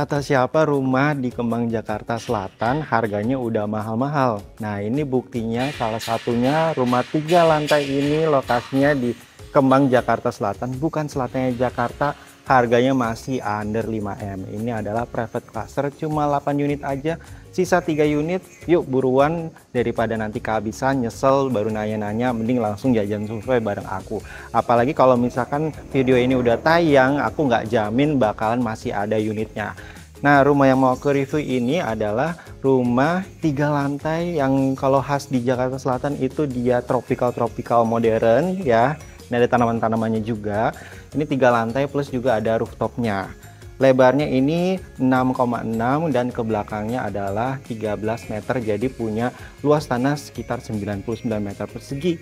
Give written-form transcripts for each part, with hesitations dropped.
Kata siapa rumah di Kemang Jakarta Selatan harganya udah mahal-mahal. Nah ini buktinya salah satunya rumah 3 lantai ini lokasinya di Kemang Jakarta Selatan. Bukan selatannya Jakarta, harganya masih under 5M. Ini adalah private cluster cuma 8 unit aja. Sisa 3 unit, yuk buruan daripada nanti kehabisan nyesel baru nanya-nanya, mending langsung jajan survei bareng aku. Apalagi kalau misalkan video ini udah tayang, aku nggak jamin bakalan masih ada unitnya. Nah, rumah yang mau aku review ini adalah rumah 3 lantai yang kalau khas di Jakarta Selatan itu dia tropical modern ya. Ini ada tanaman-tanamannya juga. Ini 3 lantai plus juga ada rooftopnya. Lebarnya ini 6,6 dan ke belakangnya adalah 13 meter, jadi punya luas tanah sekitar 99 meter persegi.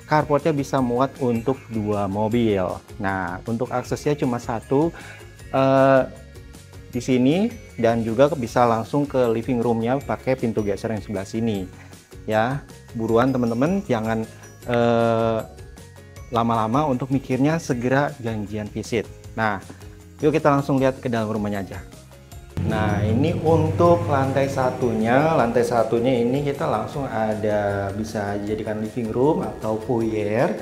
Carportnya bisa muat untuk 2 mobil. Nah, untuk aksesnya cuma satu di sini dan juga bisa langsung ke living roomnya pakai pintu geser yang sebelah sini. Ya, buruan teman-teman, jangan lama-lama untuk mikirnya, segera janjian visit. Nah, yuk kita langsung lihat ke dalam rumahnya aja. Nah, ini untuk lantai satunya. Lantai satunya ini kita langsung ada bisa dijadikan living room atau foyer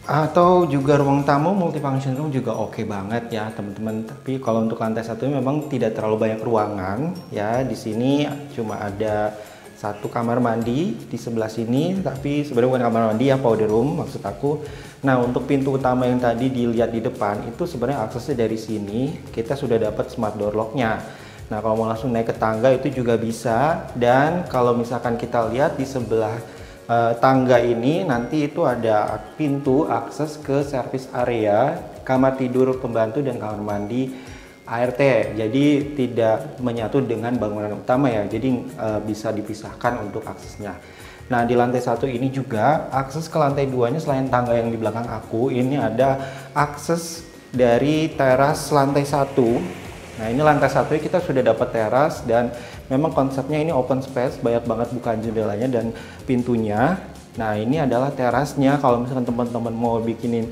atau juga ruang tamu, multifunction room juga oke banget ya teman-teman. Tapi kalau untuk lantai satu memang tidak terlalu banyak ruangan ya. Di sini cuma ada satu kamar mandi di sebelah sini, tapi sebenarnya bukan kamar mandi ya, powder room maksud aku. Nah, untuk pintu utama yang tadi dilihat di depan itu sebenarnya aksesnya dari sini. Kita sudah dapat smart door lock-nya. Nah, kalau mau langsung naik ke tangga itu juga bisa. Dan kalau misalkan kita lihat di sebelah tangga ini nanti itu ada pintu akses ke service area, kamar tidur pembantu dan kamar mandi ART. Jadi tidak menyatu dengan bangunan utama ya. Jadi bisa dipisahkan untuk aksesnya. Nah, di lantai satu ini juga akses ke lantai 2-nya selain tangga yang di belakang aku, ini ada akses dari teras lantai 1. Nah, ini lantai 1 kita sudah dapat teras dan memang konsepnya ini open space, banyak banget bukaan jendelanya dan pintunya. Nah, ini adalah terasnya. Kalau misalkan teman-teman mau bikinin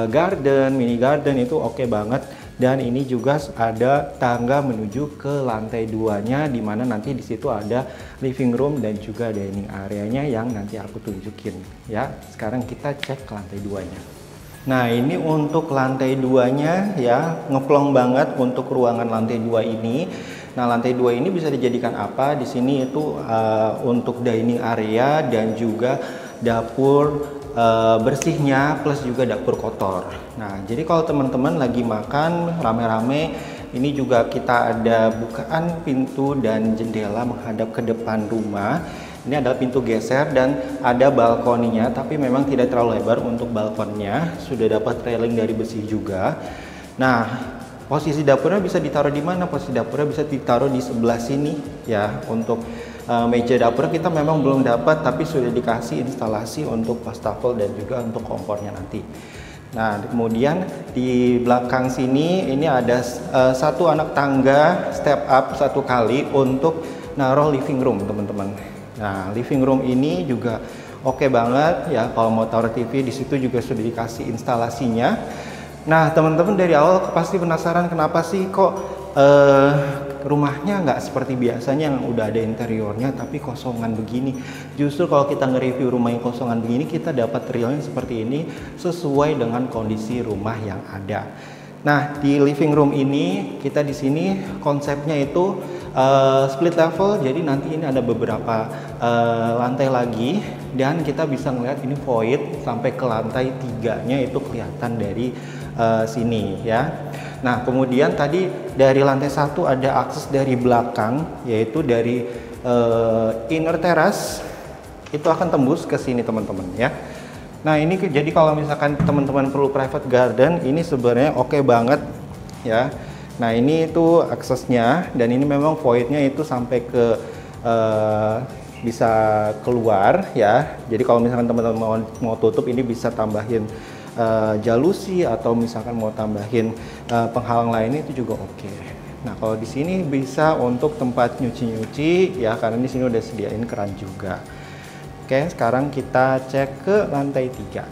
garden, mini garden itu oke banget. Dan ini juga ada tangga menuju ke lantai 2-nya, di mana nanti di situ ada living room dan juga dining area-nya yang nanti aku tunjukin ya. Sekarang kita cek ke lantai 2-nya. Nah, ini untuk lantai 2-nya ya, ngeplong banget untuk ruangan lantai 2 ini. Nah, lantai 2 ini bisa dijadikan apa? Di sini itu untuk dining area dan juga dapur bersihnya plus juga dapur kotor. Nah, jadi kalau teman-teman lagi makan rame-rame, ini juga kita ada bukaan pintu dan jendela menghadap ke depan rumah. Ini adalah pintu geser dan ada balkoninya, tapi memang tidak terlalu lebar untuk balkonnya. Sudah dapat railing dari besi juga. Nah, posisi dapurnya bisa ditaruh di mana? Posisi dapurnya bisa ditaruh di sebelah sini ya. Untuk meja dapur kita memang belum dapat, tapi sudah dikasih instalasi untuk wastafel dan juga untuk kompornya nanti. Nah, kemudian di belakang sini ini ada satu anak tangga step up satu kali untuk naruh living room teman-teman. Nah, living room ini juga oke banget ya, kalau mau taruh TV di situ juga sudah dikasih instalasinya. Nah, teman-teman dari awal pasti penasaran kenapa sih kok rumahnya nggak seperti biasanya yang udah ada interiornya tapi kosongan begini. Justru kalau kita nge-review rumah yang kosongan begini, kita dapat realnya seperti ini sesuai dengan kondisi rumah yang ada. Nah, di living room ini kita di sini konsepnya itu split level, jadi nanti ini ada beberapa lantai lagi dan kita bisa ngeliat ini void sampai ke lantai 3-nya itu kelihatan dari sini ya. Nah, kemudian tadi dari lantai 1 ada akses dari belakang, yaitu dari inner terrace itu akan tembus ke sini teman-teman ya. Nah, ini jadi kalau misalkan teman-teman perlu private garden, ini sebenarnya oke banget ya. Nah, ini itu aksesnya dan ini memang voidnya itu sampai ke bisa keluar ya. Jadi kalau misalkan teman-teman mau tutup, ini bisa tambahin jalusi atau misalkan mau tambahin penghalang lainnya itu juga oke. Nah, kalau di sini bisa untuk tempat nyuci-nyuci ya, karena di sini udah sediain keran juga. Oke, sekarang kita cek ke lantai 3.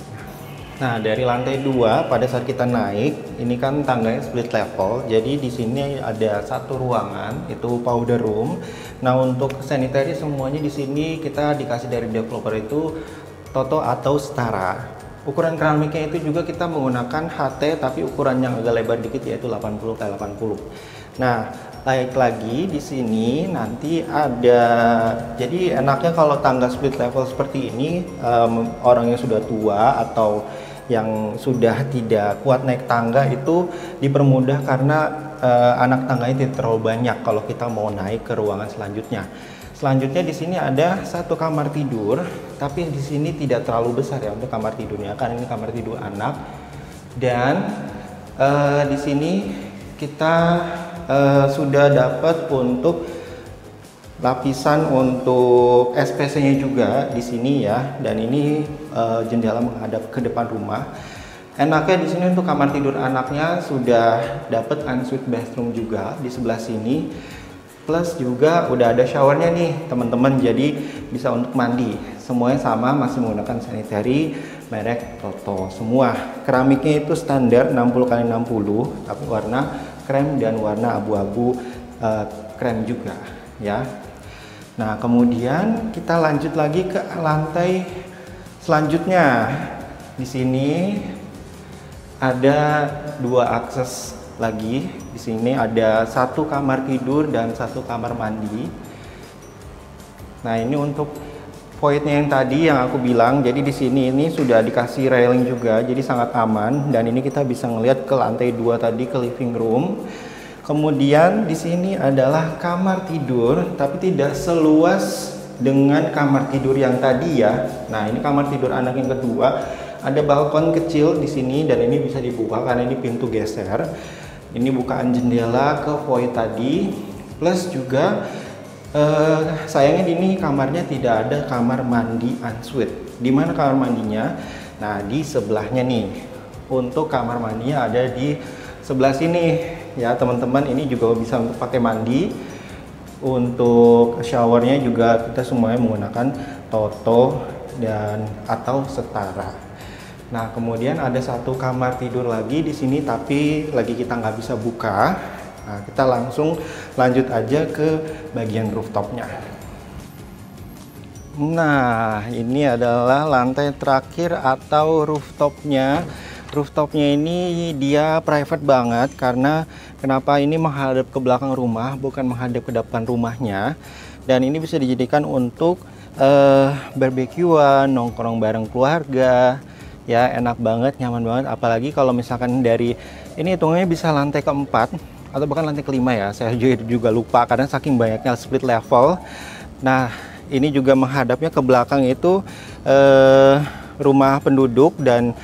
Nah, dari lantai 2 pada saat kita naik, ini kan tangganya split level. Jadi di sini ada satu ruangan, itu powder room. Nah, untuk sanitary semuanya di sini kita dikasih dari developer itu Toto atau setara. Ukuran keramiknya itu juga kita menggunakan HT tapi ukuran yang agak lebar dikit, yaitu 80 x 80. Nah, baik lagi di sini nanti ada, jadi enaknya kalau tangga split level seperti ini, orang yang sudah tua atau yang sudah tidak kuat naik tangga itu dipermudah karena anak tangganya tidak terlalu banyak kalau kita mau naik ke ruangan selanjutnya. Selanjutnya di sini ada satu kamar tidur, tapi di sini tidak terlalu besar ya untuk kamar tidurnya karena ini kamar tidur anak. Dan di sini kita sudah dapat untuk lapisan untuk SPC-nya juga di sini ya, dan ini jendela menghadap ke depan rumah. Enaknya di sini untuk kamar tidur anaknya sudah dapat ensuite bathroom juga di sebelah sini, plus juga udah ada showernya nih teman-teman, jadi bisa untuk mandi. Semuanya sama, masih menggunakan sanitary merek Toto semua. Keramiknya itu standar 60 x 60 tapi warna krem dan warna abu-abu krem juga ya. Nah, kemudian kita lanjut lagi ke lantai selanjutnya. Di sini ada dua akses lagi. Di sini ada satu kamar tidur dan satu kamar mandi. Nah, ini untuk voidnya yang tadi yang aku bilang. Jadi di sini ini sudah dikasih railing juga, jadi sangat aman. Dan ini kita bisa ngelihat ke lantai 2 tadi, ke living room. Kemudian di sini adalah kamar tidur, tapi tidak seluas dengan kamar tidur yang tadi ya. Nah, ini kamar tidur anak yang kedua. Ada balkon kecil di sini dan ini bisa dibuka karena ini pintu geser. Ini bukaan jendela ke void tadi. Plus juga sayangnya di ini kamarnya tidak ada kamar mandi ensuite. Di mana kamar mandinya? Nah, di sebelahnya nih. Untuk kamar mandinya ada di sebelah sini. Ya teman-teman, ini juga bisa untuk pakai mandi. Untuk showernya juga kita semuanya menggunakan Toto dan atau setara. Nah, kemudian ada satu kamar tidur lagi di sini tapi lagi kita nggak bisa buka. Nah, kita langsung lanjut aja ke bagian rooftopnya. Nah, ini adalah lantai terakhir atau rooftopnya. Rooftopnya ini dia private banget karena kenapa ini menghadap ke belakang rumah, bukan menghadap ke depan rumahnya. Dan ini bisa dijadikan untuk barbekyuan, nongkrong bareng keluarga. Ya, enak banget, nyaman banget. Apalagi kalau misalkan dari ini hitungnya bisa lantai keempat atau bahkan lantai kelima ya. Saya juga lupa karena saking banyaknya split level. Nah, ini juga menghadapnya ke belakang itu rumah penduduk dan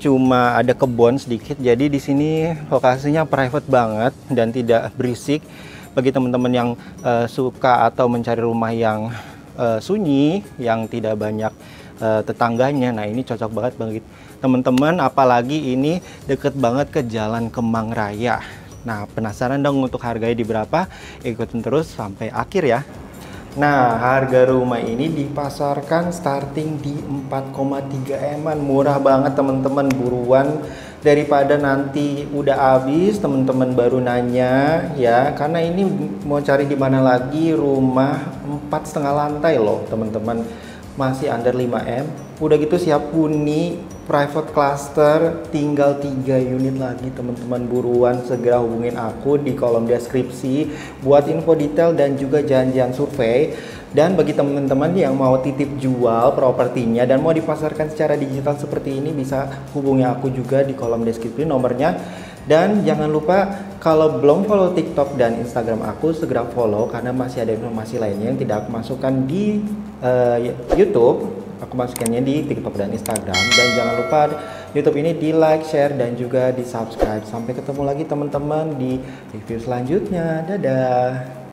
cuma ada kebun sedikit, jadi di sini lokasinya private banget dan tidak berisik. Bagi teman-teman yang suka atau mencari rumah yang sunyi, yang tidak banyak tetangganya, nah ini cocok banget bagi teman-teman. Apalagi ini deket banget ke Jalan Kemang Raya. Nah, penasaran dong untuk harganya di berapa? Ikutin terus sampai akhir ya. Nah, harga rumah ini dipasarkan starting di 4,3 M-an. Murah banget teman-teman, buruan daripada nanti udah habis teman-teman baru nanya ya. Karena ini mau cari di mana lagi rumah 4,5 lantai loh teman-teman. Masih under 5 M. Udah gitu siap huni, private cluster, tinggal 3 unit lagi teman-teman. Buruan segera hubungin aku di kolom deskripsi buat info detail dan juga janjian survei. Dan bagi teman-teman yang mau titip jual propertinya dan mau dipasarkan secara digital seperti ini, bisa hubungi aku juga di kolom deskripsi nomornya. Dan jangan lupa kalau belum follow TikTok dan Instagram aku, segera follow karena masih ada informasi lainnya yang tidak aku masukkan di YouTube. Aku masukkannya di TikTok dan Instagram. Dan jangan lupa YouTube ini di like, share, dan juga di subscribe. Sampai ketemu lagi teman-teman di review selanjutnya. Dadah.